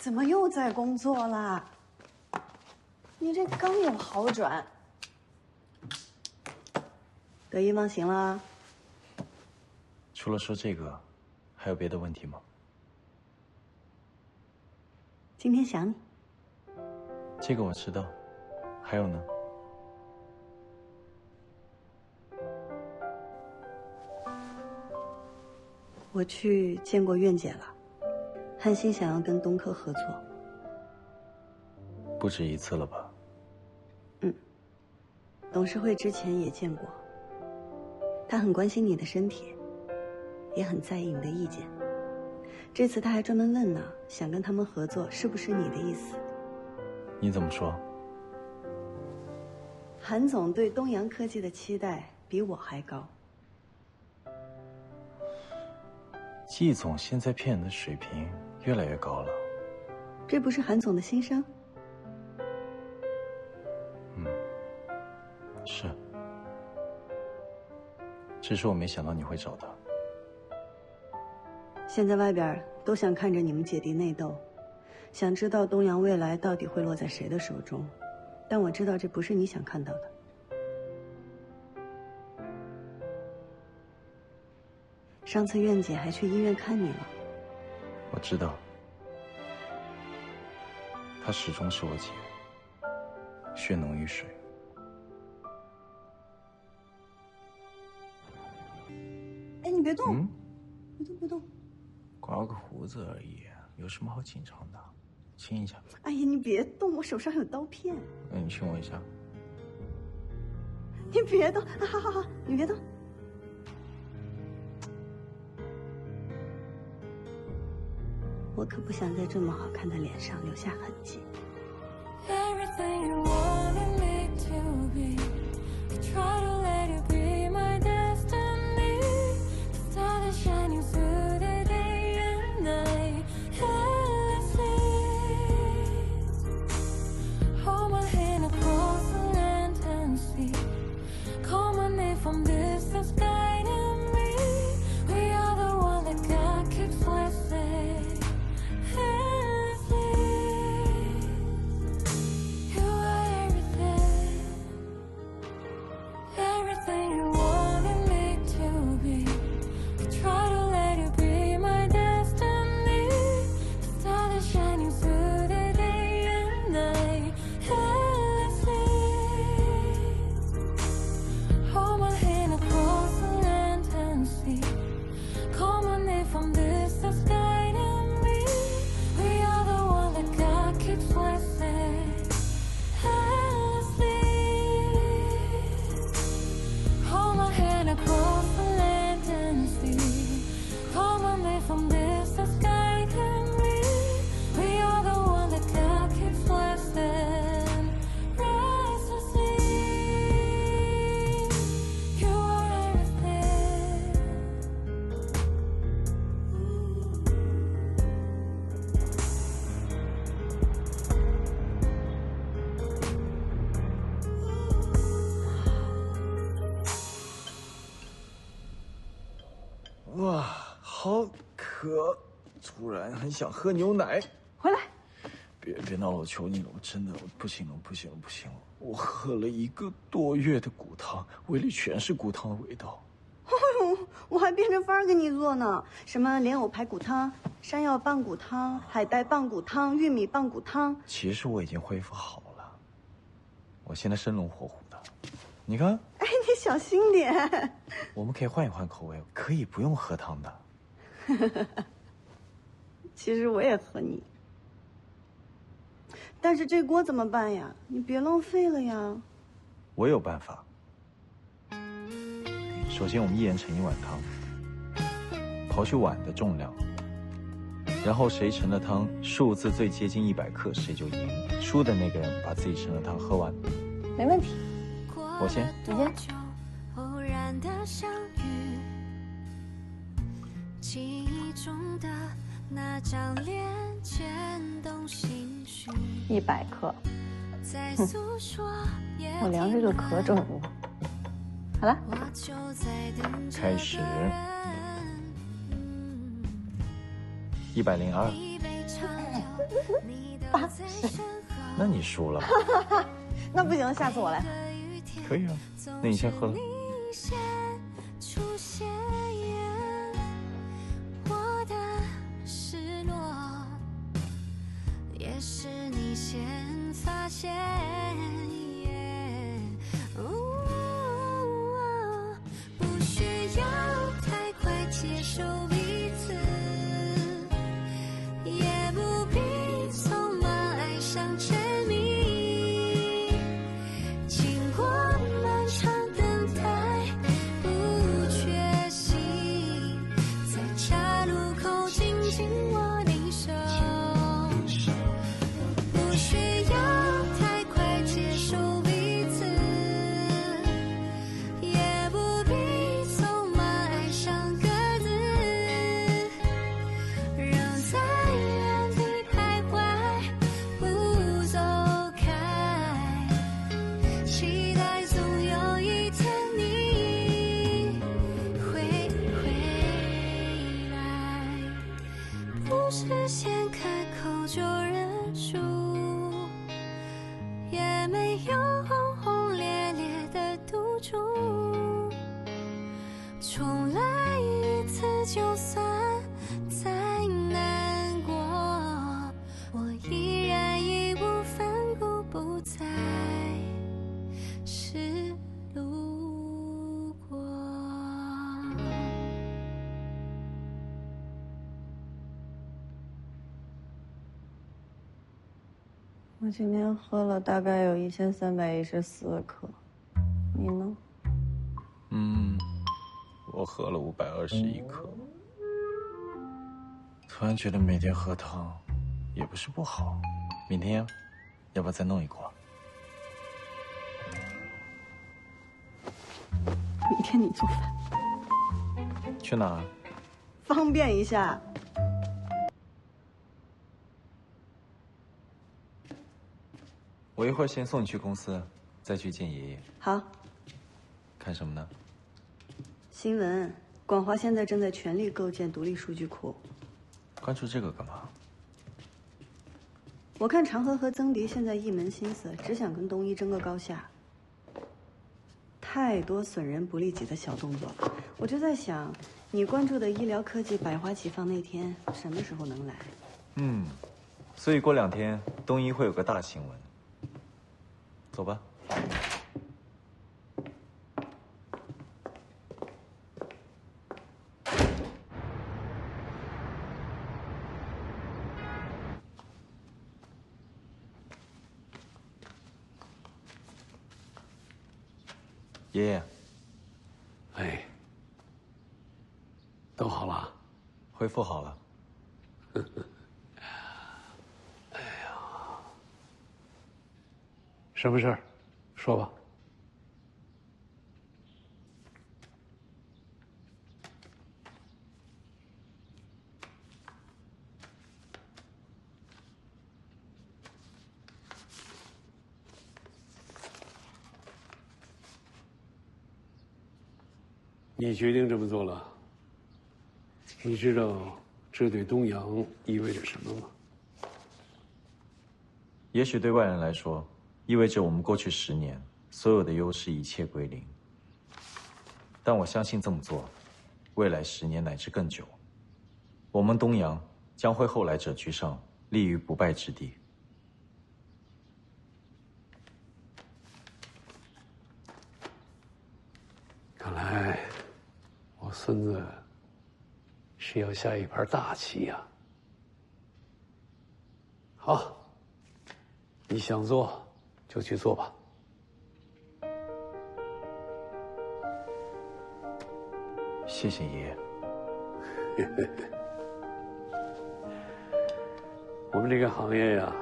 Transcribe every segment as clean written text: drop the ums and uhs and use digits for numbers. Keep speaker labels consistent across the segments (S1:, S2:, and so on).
S1: 怎么又在工作啦？你这刚有好转，得意忘形了？
S2: 除了说这个，还有别的问题吗？
S1: 今天想你。
S2: 这个我知道，还有呢？
S1: 我去见过苑姐了，汉欣想要跟东科合作。
S2: 不止一次了吧？
S1: 董事会之前也见过，他很关心你的身体，也很在意你的意见。这次他还专门问呢，想跟他们合作是不是你的意思？
S2: 你怎么说？
S1: 韩总对东洋科技的期待比我还高。
S2: 季总现在骗人的水平越来越高了。
S1: 这不是韩总的心声？
S2: 是，只是我没想到你会找他。
S1: 现在外边都想看着你们姐弟内斗，想知道东洋未来到底会落在谁的手中，但我知道这不是你想看到的。上次苑姐还去医院看你了。
S2: 我知道，她始终是我姐，血浓于水。
S1: 哎，你别动，别动，别动。
S2: 刮个胡子而已，有什么好紧张的？亲一下。
S1: 哎呀，你别动，我手上有刀片。
S2: 那你亲我一下。
S1: 你别动，好好好，你别动。我可不想在这么好看的脸上留下痕迹。
S2: 哇，好渴，突然很想喝牛奶。
S1: 回来！
S2: 别闹了，我求你了，我真的不行了，不行了，不行了！我喝了1个多月的骨汤，胃里全是骨汤的味道。
S1: 哎呦，我还变着法儿给你做呢，什么莲藕排骨汤、山药棒骨汤、海带棒骨汤、玉米棒骨汤。
S2: 其实我已经恢复好了，我现在生龙活虎的。你看，
S1: 哎，你小心点。
S2: 我们可以换一换口味，可以不用喝汤的。
S1: 其实我也和你，但是这锅怎么办呀？你别浪费了呀。
S2: 我有办法。首先，我们1人盛1碗汤，刨去碗的重量，然后谁盛的汤数字最接近100克，谁就赢。输的那个人把自己盛的汤喝完。
S1: 没问题。
S2: 我先。
S1: 你先。
S3: 偶然的相遇，记忆中的那张脸牵动心绪。
S1: 100克。
S3: 我
S1: 量这个可准了。好了，
S2: 开始。102。
S1: 80。
S2: 那你输了。
S1: 那不行，下次我来。
S2: 可以啊，那你先喝了。
S3: 我的失落，也是你先发现。不需要太快接受彼此，也不必匆忙爱上沉迷。经过漫长等待，不确信，在岔路口紧紧握你手。不需要太快接受彼此，也不必匆忙爱上各自，让在原地徘徊，不走开，期待总有一天你会回来。不是先开口就认输，也没有轰轰烈烈的赌注，重来一次就算再难过，我依然义无反顾，不再是路过。
S1: 我今天喝了大概有1314克，你呢？
S2: 我喝了521克。突然觉得每天喝汤也不是不好，明天要不要再弄一锅？
S1: 明天你做饭，
S2: 去哪儿？
S1: 方便一下。
S2: 我一会儿先送你去公司，再去见爷爷。
S1: 好。
S2: 看什么呢？
S1: 新闻，广华现在正在全力构建独立数据库。
S2: 关注这个干嘛？
S1: 我看长河和曾迪现在一门心思，只想跟东一争个高下。太多损人不利己的小动作，我就在想，你关注的医疗科技百花齐放那天什么时候能来？
S2: 所以过2天东一会有个大新闻。走吧。爷爷，
S4: 哎，都好了，
S2: 恢复好了。
S4: 什么事儿？说吧。你决定这么做了，你知道这对东阳意味着什么吗？
S2: 也许对外人来说，意味着我们过去10年所有的优势一切归零。但我相信这么做，未来10年乃至更久，我们东阳将会后来者居上，立于不败之地。
S4: 看来，我孙子是要下一盘大棋呀。好，你想做就去做吧。
S2: 谢谢爷爷。
S4: 我们这个行业呀，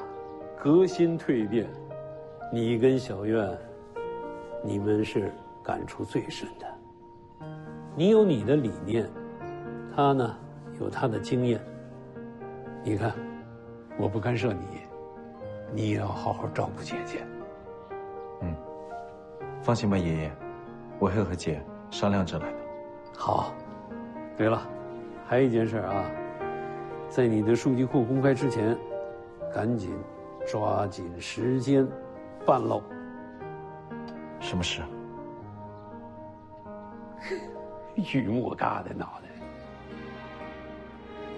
S4: 革新蜕变，你跟小苑，你们是感触最深的。你有你的理念，他呢有他的经验。你看，我不干涉你，你也要好好照顾姐姐。
S2: 放心吧，爷爷，我会和姐商量着来的。
S4: 好。对了，还有一件事啊，在你的数据库公开之前，赶紧抓紧时间办喽。
S2: 什么事？
S4: 榆木疙瘩脑袋，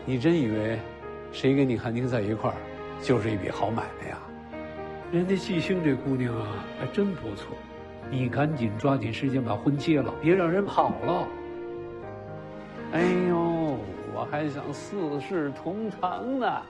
S4: 你真以为谁跟你韩婷在一块儿就是一笔好买卖呀？人家季星这姑娘啊，还真不错，你赶紧抓紧时间把婚结了，别让人跑了。哎呦，我还想四世同堂呢。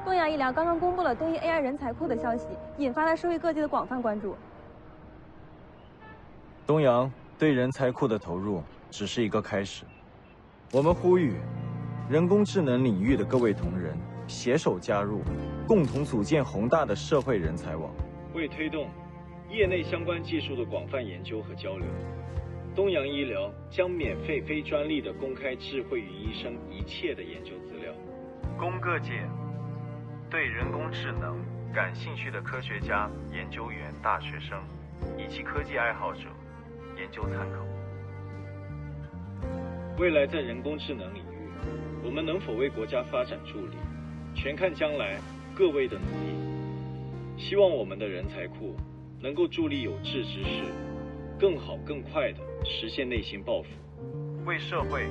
S5: 东阳医疗刚刚公布了东一 AI 人才库的消息，引发了社会各界的广泛关注。
S2: 东阳对人才库的投入只是一个开始，我们呼吁人工智能领域的各位同仁携手加入，共同组建宏大的社会人才网，为推动业内相关技术的广泛研究和交流。东阳医疗将免费非专利的公开智慧云医生一切的研究资料，供各界对人工智能感兴趣的科学家、研究员、大学生以及科技爱好者研究参考。未来在人工智能领域，我们能否为国家发展助力，全看将来各位的努力。希望我们的人才库能够助力有志之士，更好更快地实现内心抱负，为社会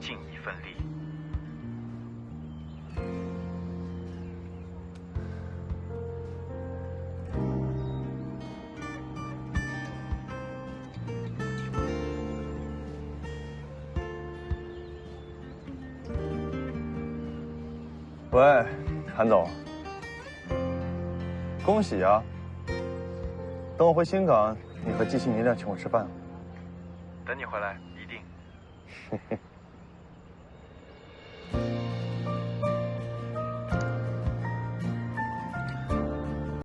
S2: 尽一份力。
S6: 喂，韩总，恭喜啊！等我回新港，你和季星一定要请我吃饭。
S2: 等你回来，一定。